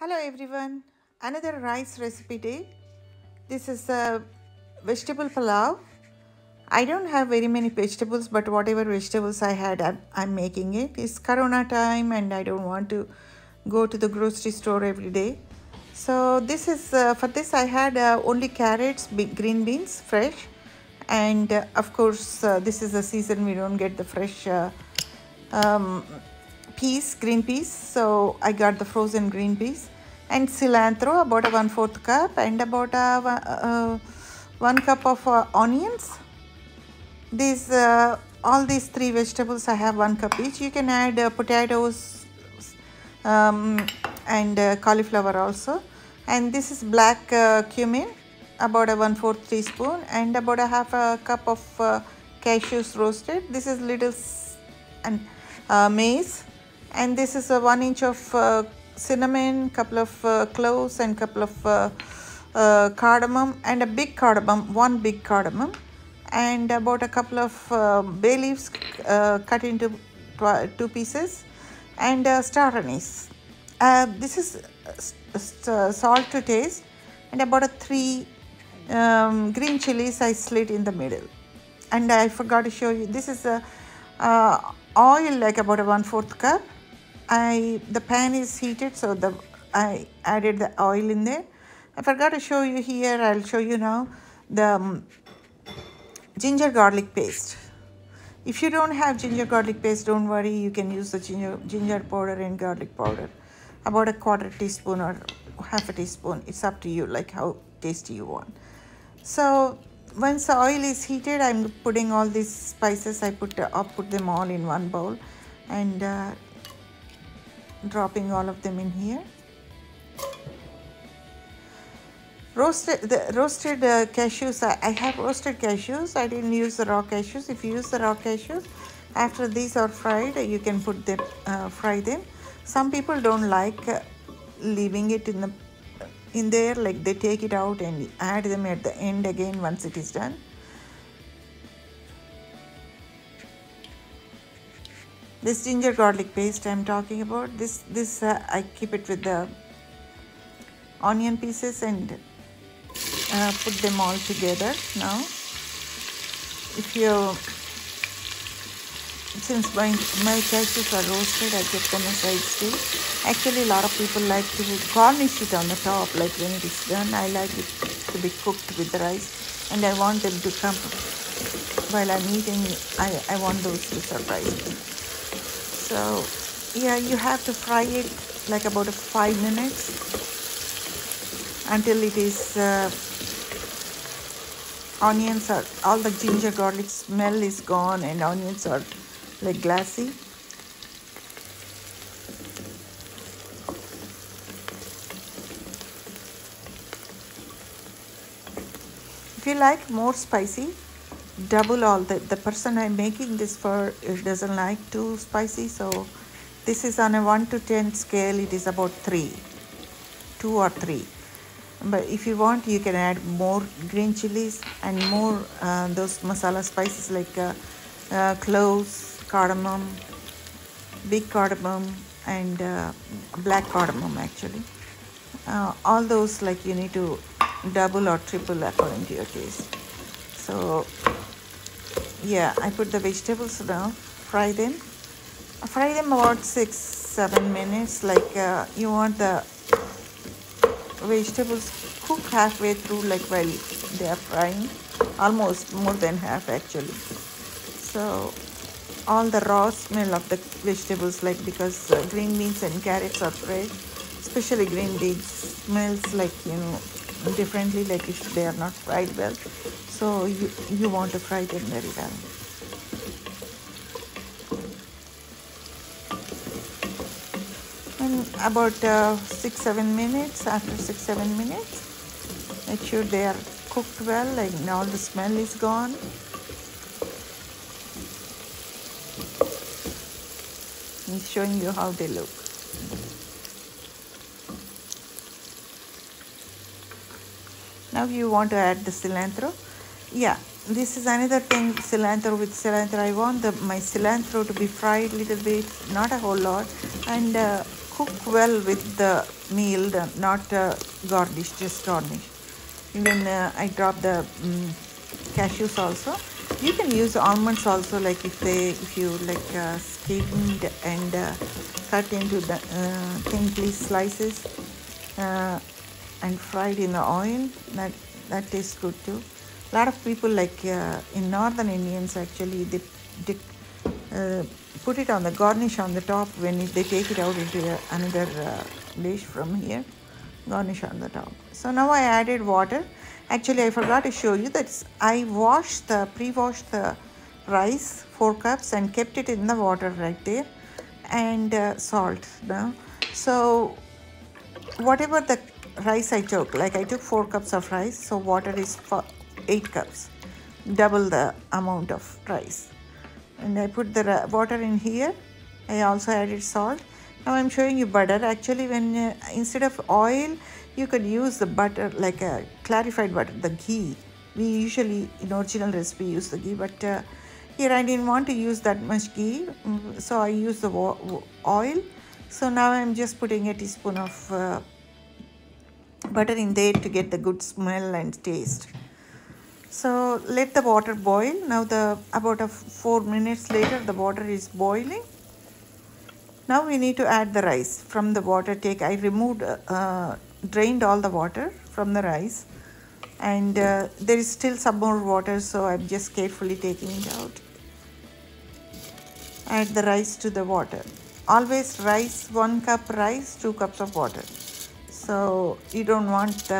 Hello everyone, another rice recipe day. This is a vegetable pulao. I don't have very many vegetables, but whatever vegetables I had, I'm making it. It's Corona time and I don't want to go to the grocery store every day. So this is, for this I had only carrots, green beans, fresh. And of course, this is the season we don't get the fresh um, peas, green peas. So I got the frozen green peas and cilantro, about a 1/4 cup, and about a 1 cup of onions. These all these three vegetables I have 1 cup each. You can add potatoes and cauliflower also. And this is black cumin, about a 1/4 teaspoon, and about a half a cup of cashews roasted. This is little and maize, and this is a 1 inch of cinnamon, couple of cloves, and couple of cardamom, and a big cardamom, one big cardamom, and about a couple of bay leaves cut into two pieces, and star anise. This is salt to taste, and about a three green chilies I slit in the middle. And I forgot to show you, this is a oil, like about a 1/4 cup. The pan is heated, so I added the oil in there. I forgot to show you here. I'll show you now the ginger garlic paste. If you don't have ginger garlic paste, don't worry. You can use the ginger powder and garlic powder, about a 1/4 teaspoon or half a teaspoon. It's up to you, like how tasty you want. So once the oil is heated, I'm putting all these spices. I'll put them all in one bowl and dropping all of them in here. Roasted cashews. I have roasted cashews. I didn't use the raw cashews. If you use the raw cashews, after these are fried, you can put them, fry them. Some people don't like leaving it in there, like they take it out and add them at the end again once it is done. This ginger garlic paste I'm talking about, this I keep it with the onion pieces and put them all together now. Since my cashews are roasted, I kept them aside still. Actually, a lot of people like to garnish it on the top, like when it is done. I like it to be cooked with the rice, and I want them to come while I'm eating. I want those to surprise me. So yeah, you have to fry it like about 5 minutes until it is onions are, all the ginger garlic smell is gone and onions are like glassy. If you like more spicy, double all the person I'm making this for doesn't like too spicy, so this is on a 1 to 10 scale. It is about 2 or 3. But if you want, you can add more green chilies and more those masala spices like cloves, cardamom, big cardamom, and black cardamom actually. All those, like, you need to double or triple according to your taste. So yeah, I put the vegetables now, fry them about 6-7 minutes. Like you want the vegetables cook halfway through, like while they are frying, almost more than half actually. So all the raw smell of the vegetables, like, because green beans and carrots are fresh, especially green beans smells like, differently, like if they are not fried well. So you want to fry them very well. And about 6-7 minutes, after 6-7 minutes, make sure they are cooked well, like all the smell is gone. I'm showing you how they look. Now you want to add the cilantro. Yeah, this is another thing, cilantro. With cilantro, I want my cilantro to be fried a little bit, not a whole lot, and cook well with the meal, not garnish, just garnish. Even I drop the cashews also. You can use almonds also, like if you like skimmed and cut into the thinly slices and fried in the oil. That tastes good too. A lot of people like in northern Indians actually they put it on the garnish on the top when they take it out into another dish from here. Garnish on the top. So now I added water. Actually, I forgot to show you that I pre-washed the rice 4 cups and kept it in the water right there, and salt now. So whatever the rice I took, like I took 4 cups of rice, so water is for 8 cups, double the amount of rice. And I put the water in here. I also added salt. Now I'm showing you butter. Actually, when instead of oil, you could use the butter, like a clarified butter, the ghee. We usually in original recipe use the ghee, but here I didn't want to use that much ghee, so I used the oil. So now I'm just putting a teaspoon of butter in there to get the good smell and taste. So let the water boil. Now about 4 minutes later, the water is boiling. Now we need to add the rice from the water. I removed, drained all the water from the rice, and there is still some more water, so I'm just carefully taking it out. Add the rice to the water. Always rice, 1 cup rice, 2 cups of water. So you don't want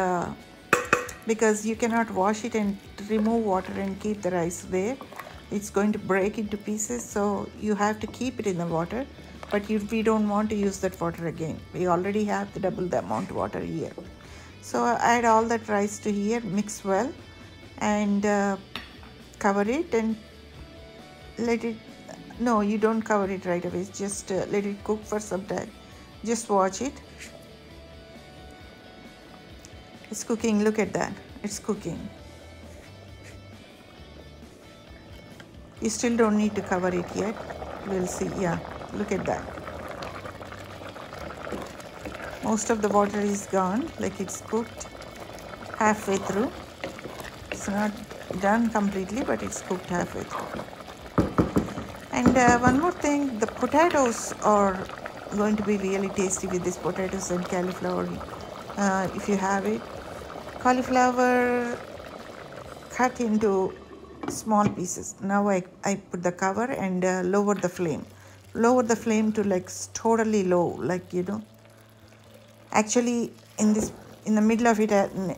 because you cannot wash it and remove water and keep the rice there. It's going to break into pieces, so you have to keep it in the water. But we don't want to use that water again. We already have double the amount of water here. So add all that rice to here, mix well, and cover it and let it. No, you don't cover it right away. Just let it cook for some time. Just watch it. It's cooking. Look at that. It's cooking. You still don't need to cover it yet. We'll see. Yeah, look at that. Most of the water is gone, like it's cooked halfway through. It's not done completely, but it's cooked halfway through. And one more thing, the potatoes are going to be really tasty with these potatoes and cauliflower, if you have it. Cauliflower cut into small pieces. Now I put the cover and lower the flame. Lower the flame to like totally low, like Actually, in the middle of it,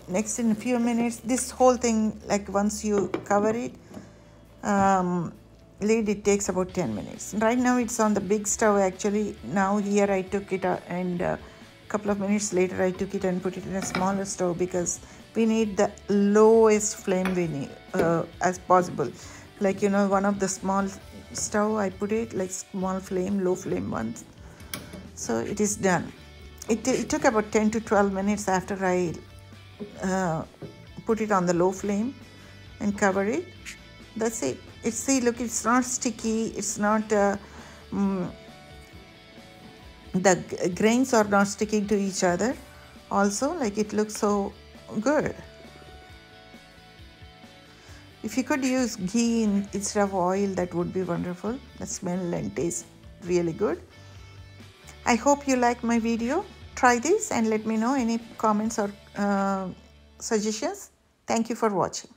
next in a few minutes, this whole thing, like once you cover it, lid, it takes about 10 minutes. Right now it's on the big stove. Actually, now here I took it and a couple of minutes later I took it and put it in a smaller stove, because we need the lowest flame we need as possible. Like one of the small stove, I put it like small flame, low flame ones. So it is done. It took about 10 to 12 minutes after I put it on the low flame and cover it. That's it. See, look, it's not sticky. It's not, the grains are not sticking to each other. Also, like, it looks so good. If you could use ghee instead of oil, that would be wonderful. The smell and taste really good. I hope you like my video. Try this and let me know any comments or suggestions. Thank you for watching.